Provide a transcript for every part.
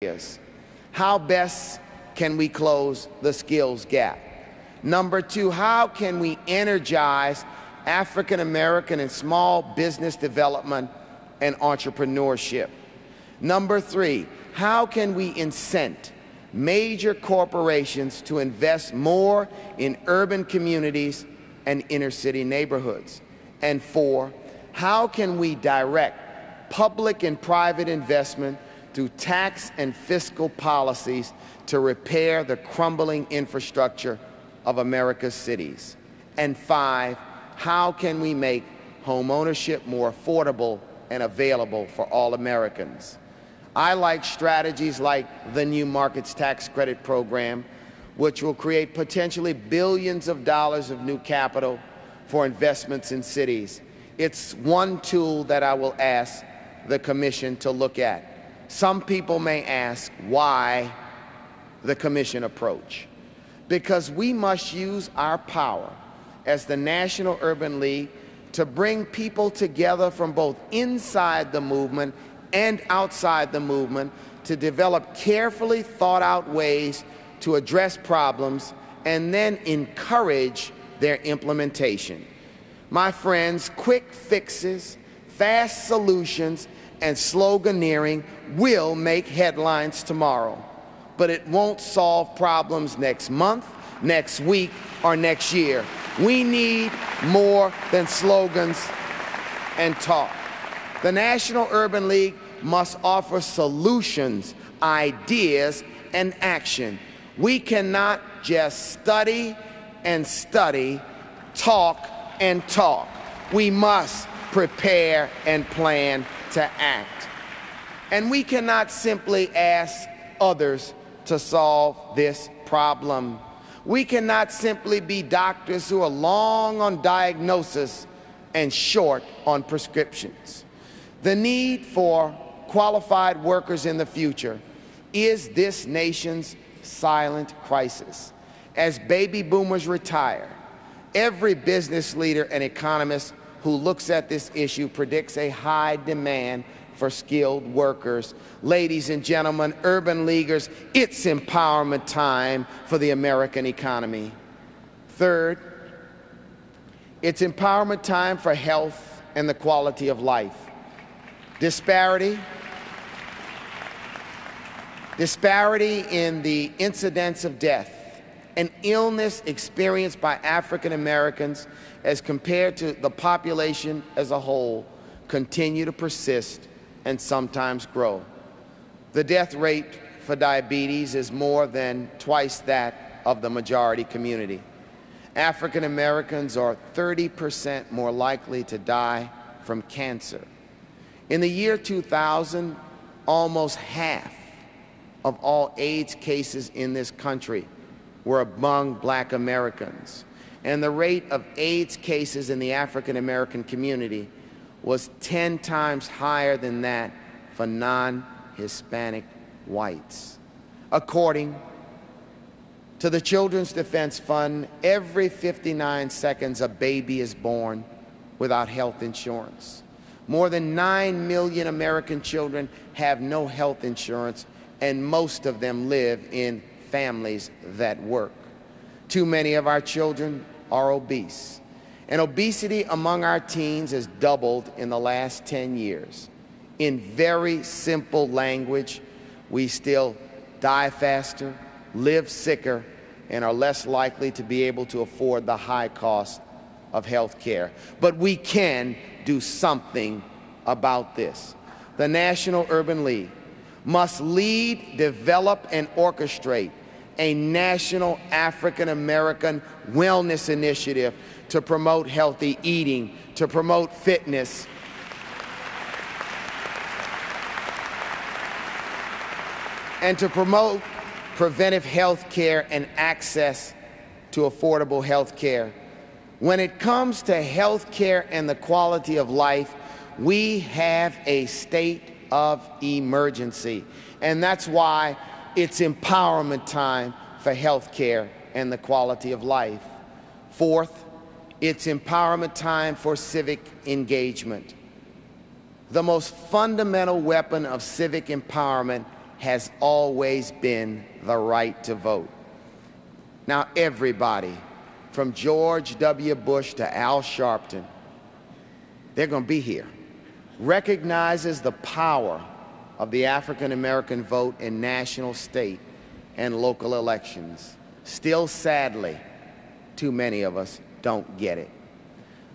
areas. How best can we close the skills gap? Number two, how can we energize African American and small business development and entrepreneurship? Number three, how can we incent major corporations to invest more in urban communities and inner city neighborhoods? And four, how can we direct public and private investment through tax and fiscal policies to repair the crumbling infrastructure of America's cities? And five, how can we make home ownership more affordable and available for all Americans? I like strategies like the new Markets Tax Credit Program, which will create potentially billions of dollars of new capital for investments in cities. It's one tool that I will ask the Commission to look at. Some people may ask, why the Commission approach? Because we must use our power as the National Urban League to bring people together from both inside the movement and outside the movement to develop carefully thought out ways to address problems and then encourage their implementation. My friends, quick fixes, fast solutions, and sloganeering will make headlines tomorrow, but it won't solve problems next month, next week, or next year. We need more than slogans and talk. The National Urban League must offer solutions, ideas, and action. We cannot just study and study, talk and talk. We must prepare and plan to act. And we cannot simply ask others to solve this problem. We cannot simply be doctors who are long on diagnosis and short on prescriptions. The need for qualified workers in the future is this nation's silent crisis. As baby boomers retire, every business leader and economist who looks at this issue predicts a high demand for skilled workers. Ladies and gentlemen, urban leaguers, it's empowerment time for the American economy. Third, it's empowerment time for health and the quality of life. Disparity in the incidence of death and illness experienced by African Americans as compared to the population as a whole continue to persist and sometimes grow. The death rate for diabetes is more than twice that of the majority community. African Americans are 30% more likely to die from cancer. In the year 2000, almost half of all AIDS cases in this country were among Black Americans, and the rate of AIDS cases in the African American community was 10 times higher than that for non-Hispanic whites. According to the Children's Defense Fund, every 59 seconds a baby is born without health insurance. More than 9 million American children have no health insurance, and most of them live in families that work. Too many of our children are obese, and obesity among our teens has doubled in the last 10 years. In very simple language, we still die faster, live sicker, and are less likely to be able to afford the high cost of health care. But we can do something about this. The National Urban League must lead, develop, and orchestrate a national African American wellness initiative to promote healthy eating, to promote fitness, and to promote preventive health care and access to affordable health care. When it comes to health care and the quality of life, we have a state of emergency, and that's why it's empowerment time for health care and the quality of life. Fourth, it's empowerment time for civic engagement. The most fundamental weapon of civic empowerment has always been the right to vote. Now everybody, from George W. Bush to Al Sharpton, they're going to be here, recognizes the power of the African American vote in national, state, and local elections. Still, sadly, too many of us don't get it.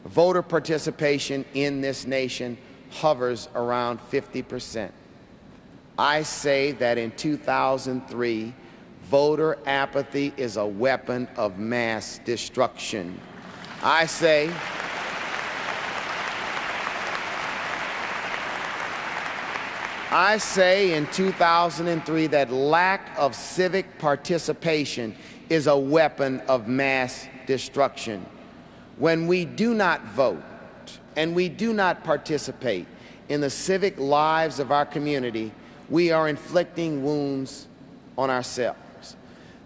Voter participation in this nation hovers around 50%. I say that in 2003, voter apathy is a weapon of mass destruction. I say in 2003 that lack of civic participation is a weapon of mass destruction. When we do not vote and we do not participate in the civic lives of our community, we are inflicting wounds on ourselves.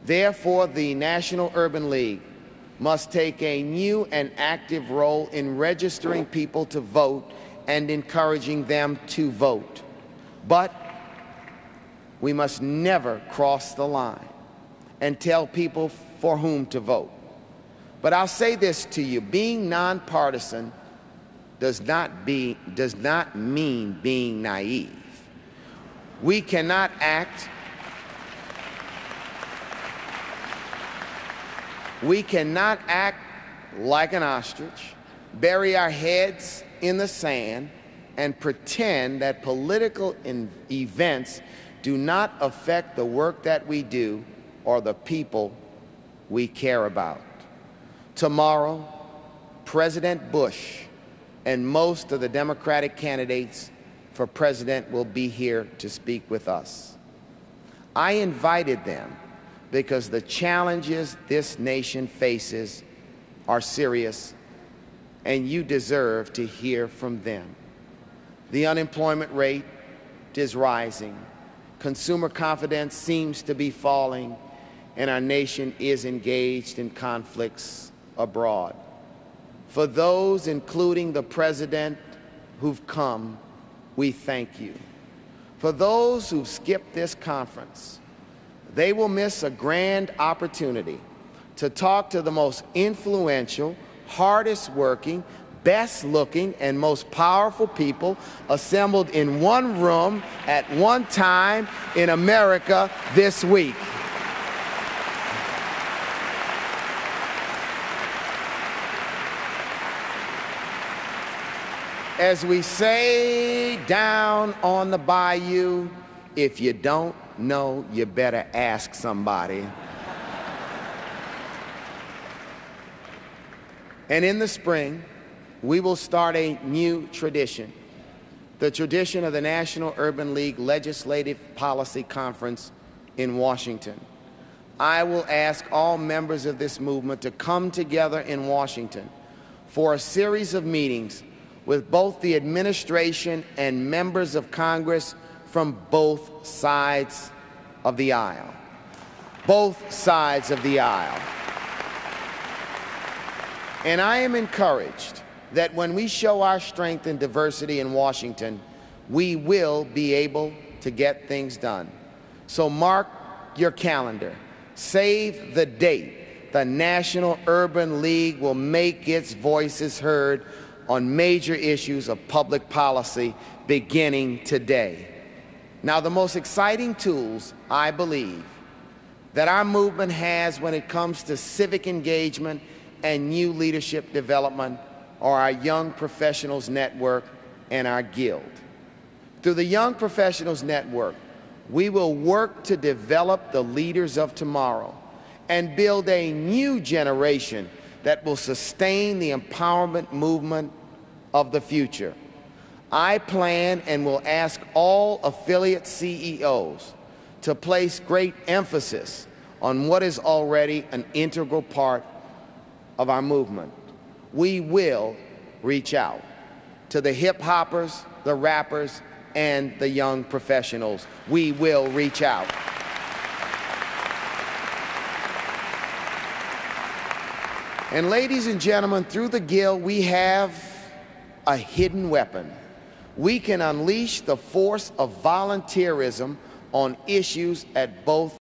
Therefore, the National Urban League must take a new and active role in registering people to vote and encouraging them to vote. But we must never cross the line and tell people for whom to vote. But I'll say this to you, being nonpartisan does not mean being naive. We cannot act like an ostrich, bury our heads in the sand, and pretend that political events do not affect the work that we do or the people we care about. Tomorrow, President Bush and most of the Democratic candidates for president will be here to speak with us. I invited them because the challenges this nation faces are serious, and you deserve to hear from them. The unemployment rate is rising, consumer confidence seems to be falling, and our nation is engaged in conflicts abroad. For those, including the President, who've come, we thank you. For those who've skipped this conference, they will miss a grand opportunity to talk to the most influential, hardest working, best looking, and most powerful people assembled in one room at one time in America this week. As we say down on the bayou, if you don't know, you better ask somebody. And in the spring, we will start a new tradition, the tradition of the National Urban League Legislative Policy Conference in Washington. I will ask all members of this movement to come together in Washington for a series of meetings with both the administration and members of Congress from both sides of the aisle. Both sides of the aisle. And I am encouraged that when we show our strength and diversity in Washington, we will be able to get things done. So mark your calendar. Save the date. The National Urban League will make its voices heard on major issues of public policy beginning today. Now, the most exciting tools, I believe, that our movement has when it comes to civic engagement and new leadership development are our Young Professionals Network and our Guild. Through the Young Professionals Network, we will work to develop the leaders of tomorrow and build a new generation that will sustain the empowerment movement of the future. I plan and will ask all affiliate CEOs to place great emphasis on what is already an integral part of our movement. We will reach out to the hip-hoppers, the rappers, and the young professionals. We will reach out. And ladies and gentlemen, through the Guild, we have a hidden weapon. We can unleash the force of volunteerism on issues at both